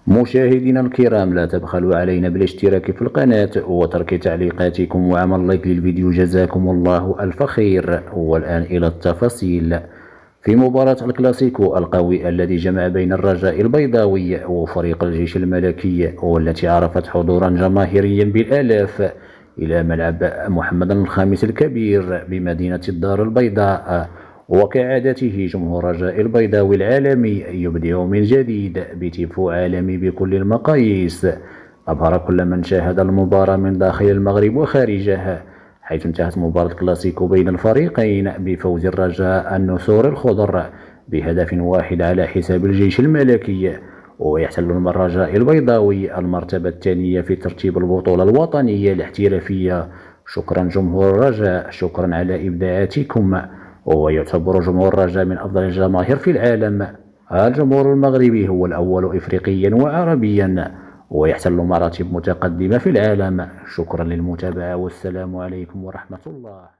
مشاهدينا الكرام، لا تبخلوا علينا بالاشتراك في القناة وترك تعليقاتكم وعمل لايك للفيديو، جزاكم الله ألف خير. والآن إلى التفاصيل. في مباراة الكلاسيكو القوي الذي جمع بين الرجاء البيضاوي وفريق الجيش الملكي، والتي عرفت حضورا جماهيريا بالآلاف إلى ملعب محمد الخامس الكبير بمدينة الدار البيضاء، وكعادته جمهور رجاء البيضاوي العالمي يبدع من جديد بتيفو عالمي بكل المقاييس، أبهر كل من شاهد المباراة من داخل المغرب وخارجها، حيث انتهت مباراة الكلاسيكو بين الفريقين بفوز الرجاء النسور الخضر بهدف واحد على حساب الجيش الملكي، ويحتل الرجاء البيضاوي المرتبة الثانية في ترتيب البطولة الوطنية الاحترافية. شكرا جمهور الرجاء، شكرا على إبداعاتكم. ويعتبر جمهور الرجاء من أفضل الجماهير في العالم. الجمهور المغربي هو الأول إفريقيا وعربيا، ويحتل مراتب متقدمة في العالم. شكرا للمتابعة، والسلام عليكم ورحمة الله.